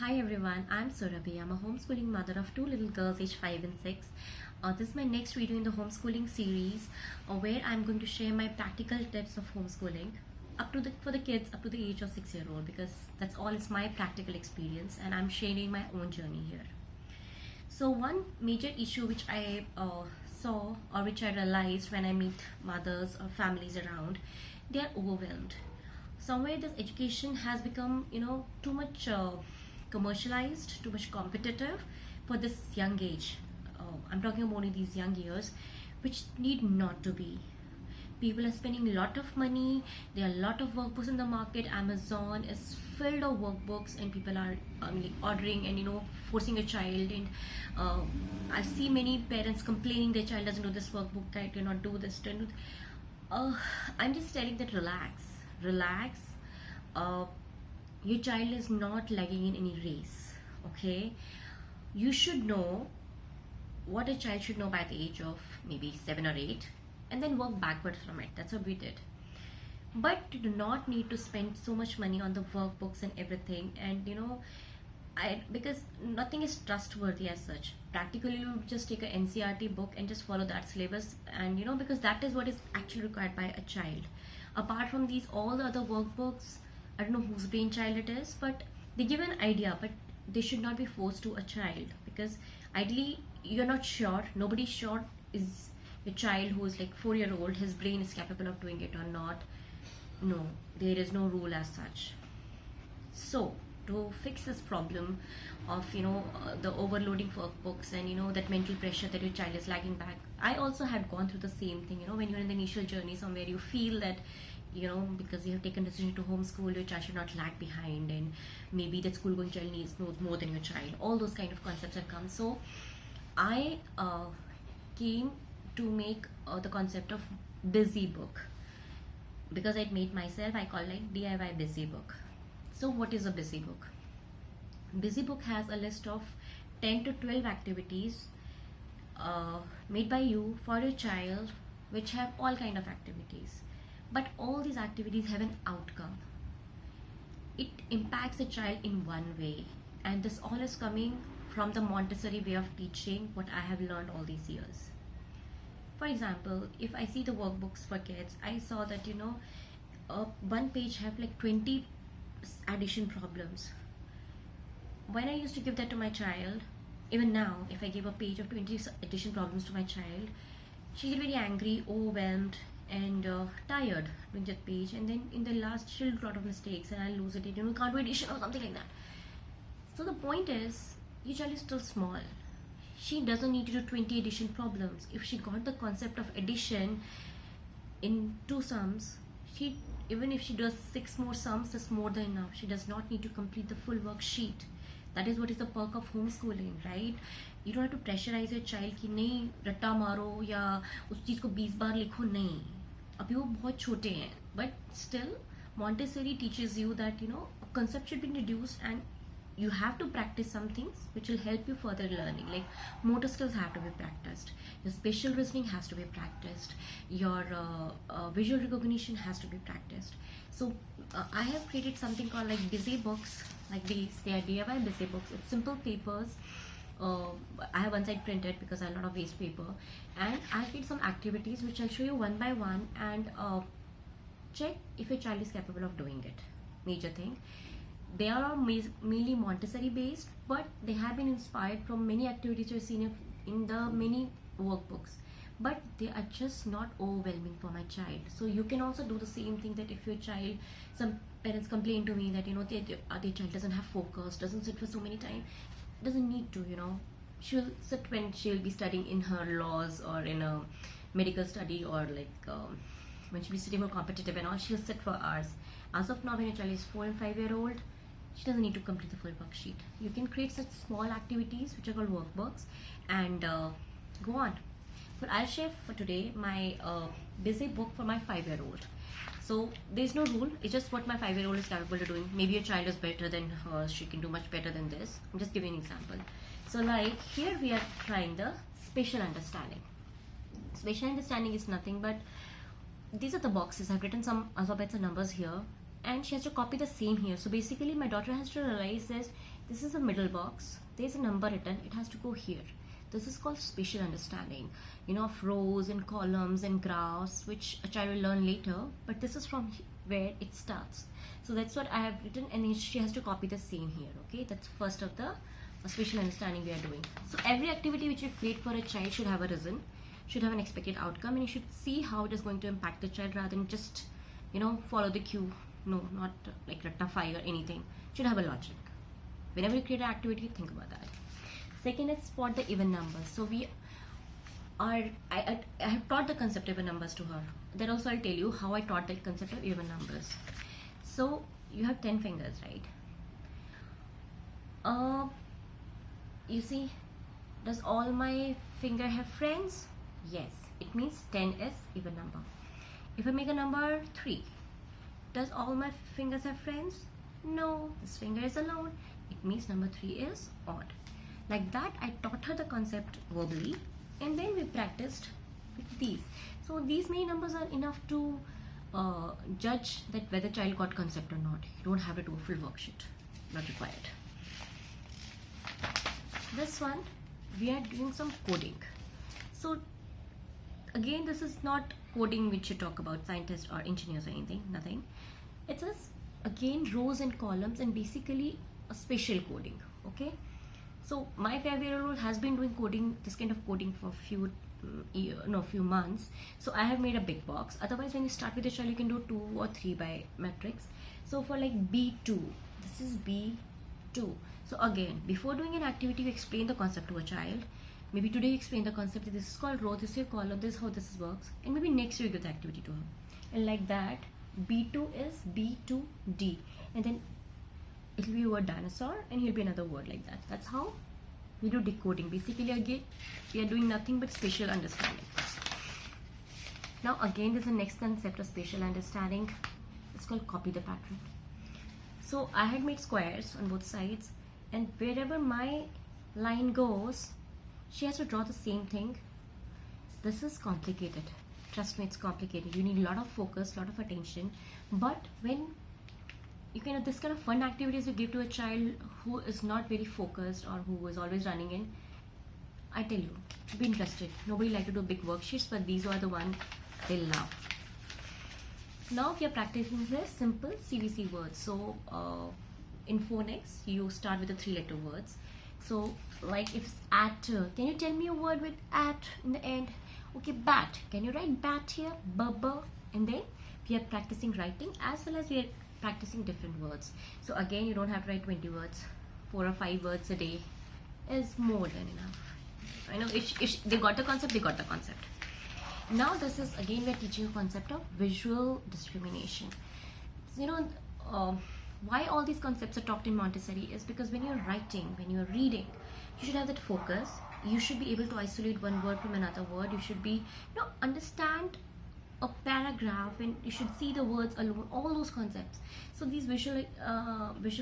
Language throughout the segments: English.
Hi everyone, I'm Surabhi. I'm a homeschooling mother of two little girls aged 5 and 6. This is my next video in the homeschooling series where I'm going to share my practical tips of homeschooling for the kids up to the age of 6-year-old, because that's all is my practical experience and I'm sharing my own journey here. So one major issue which I saw, or which I realized when I meet mothers or families around, they are overwhelmed. Somewhere this education has become too much commercialized, too much competitive for this young age. I'm talking about only these young years, which need not to be. People are spending a lot of money. There are a lot of workbooks in the market. Amazon is filled of workbooks and people are ordering and forcing a child. And I see many parents complaining their child doesn't do this workbook, I cannot do this. I'm just telling that relax. Your child is not lagging in any race, okay? You should know what a child should know by the age of maybe 7 or 8 and then work backwards from it. That's what we did. But you do not need to spend so much money on the workbooks and everything, and because nothing is trustworthy as such. Practically you just take a NCERT book and just follow that syllabus, and because that is what is actually required by a child. Apart from these, all the other workbooks, I don't know whose brainchild it is, but they give an idea, but they should not be forced to a child, because ideally you're not sure, nobody's sure is a child who is like 4-year-old, his brain is capable of doing it or not. No, there is no rule as such. So to fix this problem of the overloading workbooks and that mental pressure that your child is lagging back, I also had gone through the same thing. When you're in the initial journey, somewhere you feel that because you have taken decision to homeschool, your child should not lag behind, and maybe that school going child knows more than your child. All those kind of concepts have come. So I came to make the concept of busy book, because I made myself, I call it DIY busy book. So what is a busy book? Busy book has a list of 10 to 12 activities made by you for your child, which have all kind of activities, but all these activities have an outcome. It impacts the child in one way, and this all is coming from the Montessori way of teaching, what I have learned all these years. For example, if I see the workbooks for kids, I saw that one page have like 20 addition problems. When I used to give that to my child, even now if I give a page of 20 addition problems to my child, she get very angry, overwhelmed and tired with that page, and then in the last she'll do a lot of mistakes and I'll lose it, can't do addition or something like that. So the point is, your child is still small. She doesn't need to do 20 addition problems. If she got the concept of addition in 2 sums, even if she does 6 more sums, that's more than enough. She does not need to complete the full worksheet. That is what is the perk of homeschooling, right? You don't have to pressurize your child कि नहीं रट्टा मारो या उस चीज़ को 20 बार लिखो, नहीं. अभी वो बहुत छोटे हैं, but still Montessori teaches you that a concept should be introduced and you have to practice some things which will help you further learning. Like motor skills have to be practiced, your spatial reasoning has to be practiced, your visual recognition has to be practiced. So I have created something called like busy books, like these. They are DIY busy books. It's simple papers. I have one side printed because I have a lot of waste paper, and I create some activities which I'll show you one by one, and check if your child is capable of doing it. Major thing. They are all mainly Montessori based, but they have been inspired from many activities you've seen in the many workbooks, but they are just not overwhelming for my child. So you can also do the same thing, that if your child, some parents complain to me that their child doesn't have focus, doesn't sit for so many time, doesn't need to, she'll sit when she'll be studying in her laws or in a medical study, or like when she'll be sitting for competitive and all, she'll sit for hours. As of now, when your child is 4 and 5-year-old, she doesn't need to complete the full worksheet. You can create such small activities which are called workbooks and go on. But I'll share for today my busy book for my 5-year-old. So there's no rule, it's just what my 5-year-old is capable of doing. Maybe your child is better than her, she can do much better than this. I'm just giving an example. So like here we are trying the spatial understanding. Spatial understanding is nothing but these are the boxes. I've written some alphabets and numbers here, and she has to copy the same here. So basically my daughter has to realize this This is a middle box. There's a number written. It has to go here. This is called spatial understanding, of rows and columns and graphs, which a child will learn later. But this is from where it starts. So that's what I have written, and she has to copy the same here. Okay, that's first of the spatial understanding we are doing. So every activity which you create for a child should have a reason, should have an expected outcome, and you should see how it is going to impact the child rather than just follow the cue. No, not like ratify or anything. Should have a logic. Whenever you create an activity, think about that. Second is spot the even numbers. So I have taught the concept of even numbers to her. That also I'll tell you how I taught the concept of even numbers. So you have 10 fingers, right? You see, does all my finger have friends? Yes, it means 10 is even number. If I make a number 3, does all my fingers have friends? No, this finger is alone. It means number 3 is odd. Like that, I taught her the concept verbally, and then we practiced with these. So these many numbers are enough to judge that whether child got concept or not. You don't have to do a full worksheet, not required. This one, we are doing some coding. So again, this is not coding which you talk about scientists or engineers or anything, nothing. It is again rows and columns and basically a spatial coding. Okay, so my 5-year-old has been doing coding, this kind of coding for few months. So I have made a big box. Otherwise, when you start with a child, you can do 2 or 3 by matrix. So for like B2, this is B2. So again, before doing an activity, you explain the concept to a child. Maybe today you explain the concept that this is called row, this is your column, this is how this works, and maybe next year you give the activity to her. And like that, B2 is B2D, and then it will be a word dinosaur, and here will be another word like that. That's how we do decoding. Basically, again, we are doing nothing but spatial understanding. Now again, there's the next concept of spatial understanding. It's called copy the pattern. So I had made squares on both sides, and wherever my line goes, she has to draw the same thing. This is complicated. Trust me, it's complicated. You need a lot of focus, a lot of attention. But when you this kind of fun activities you give to a child who is not very focused or who is always running in, I tell you, be interested. Nobody like to do big worksheets, but these are the ones they love. Now we are practicing the simple CVC words. So in Phonics, you start with the 3-letter words. So like if it's at, can you tell me a word with at in the end? Okay, bat. Can you write bat here? Bubba. And then we are practicing writing as well as we are practicing different words. So again, you don't have to write 20 words. 4 or 5 words a day is more than enough. I know if they got the concept, they got the concept. Now this is again, we are teaching a concept of visual discrimination. So, why all these concepts are taught in Montessori is because when you're writing, when you're reading, you should have that focus. You should be able to isolate one word from another word. You should be, understand a paragraph, and you should see the words alone, all those concepts. So these visual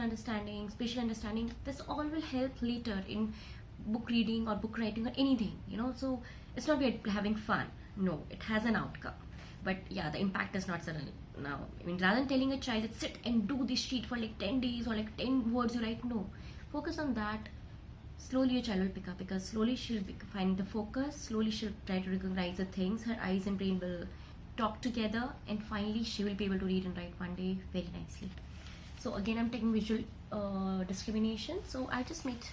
understanding, spatial understanding, this all will help later in book reading or book writing or anything, So it's not we're having fun. No, it has an outcome. But yeah, the impact is not sudden. Now, rather than telling a child that sit and do this sheet for like 10 days or like 10 words you write, no. Focus on that. Slowly your child will pick up, because slowly she'll find the focus. Slowly she'll try to recognize the things. Her eyes and brain will talk together, and finally she will be able to read and write one day very nicely. So again, I'm taking visual discrimination. So I just made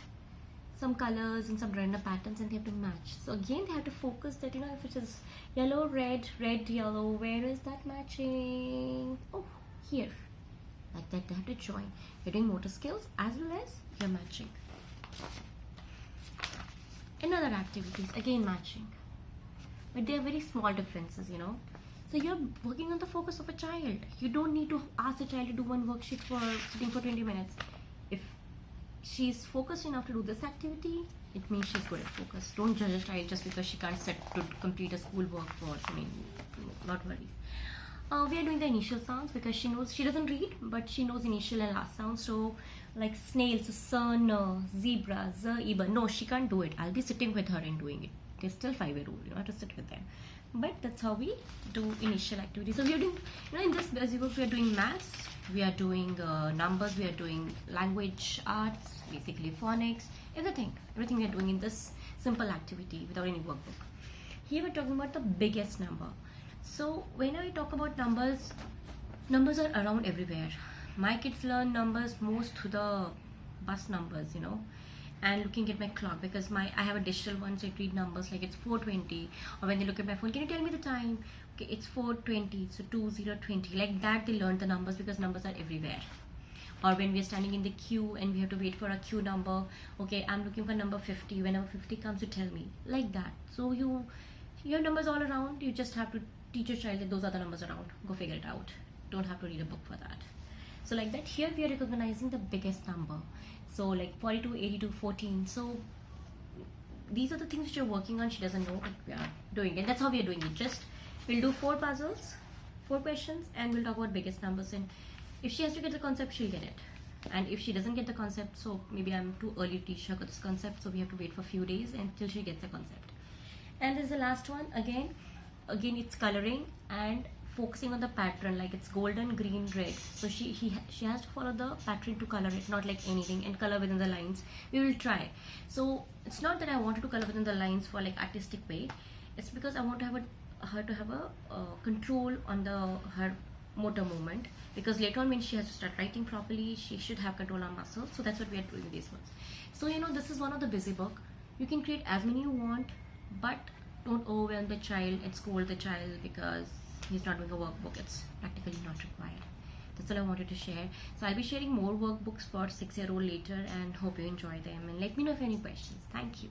some colors and some random patterns, and they have to match. So again, they have to focus that, if it is yellow, red, red, yellow, where is that matching? Oh, here. Like that, they have to join. You're doing motor skills as well as you're matching. In other activities, again matching. But they are very small differences, So you're working on the focus of a child. You don't need to ask the child to do one worksheet for sitting for 20 minutes. If she's focused enough to do this activity, it means she's good at focus. Don't judge a child just because she can't sit to complete a school work for, not worries. We are doing the initial sounds because she doesn't read, but she knows initial and last sounds. So like snails, sun, zebra, zebra. No, she can't do it. I'll be sitting with her and doing it. They're still 5-year-old. You have to sit with them. but that's how we do initial activity. So we are doing, in this busy book we are doing maths, we are doing numbers, we are doing language arts, basically phonics, everything we are doing in this simple activity without any workbook. Here we're talking about the biggest number. So when I talk about numbers are around everywhere. My kids learn numbers most through the bus numbers, and looking at my clock, because I have a digital one, so it read numbers like it's 4:20, or when they look at my phone, can you tell me the time? Okay, it's 4:20, so 20:20. Like that, they learn the numbers because numbers are everywhere. Or when we are standing in the queue and we have to wait for a queue number, okay, I'm looking for number 50. Whenever 50 comes, you tell me, like that. So you have numbers all around. You just have to teach your child that those are the numbers around. Go figure it out. Don't have to read a book for that. So like that, here we are recognizing the biggest number. So like 42, 82, 14. So these are the things which you're working on. She doesn't know, but we are doing it. That's how we are doing it. Just we'll do 4 puzzles, 4 questions, and we'll talk about biggest numbers. And if she has to get the concept, she'll get it. And if she doesn't get the concept, so maybe I'm too early to teach her this concept, so we have to wait for a few days until she gets the concept. And there's the last one. Again it's coloring and focusing on the pattern, like it's golden, green, red. So she has to follow the pattern to color it, not like anything, and color within the lines. We will try. So it's not that I wanted to color within the lines for like artistic way. It's because I want to have her to have a control on her motor movement, because later on when she has to start writing properly, she should have control on muscles. So that's what we are doing these ones. So this is one of the busy book. You can create as many you want, but don't overwhelm the child and scold the child because he's not doing a workbook. It's practically not required. That's all I wanted to share. So I'll be sharing more workbooks for 6-year-old later, and hope you enjoy them, and let me know if any questions. Thank you.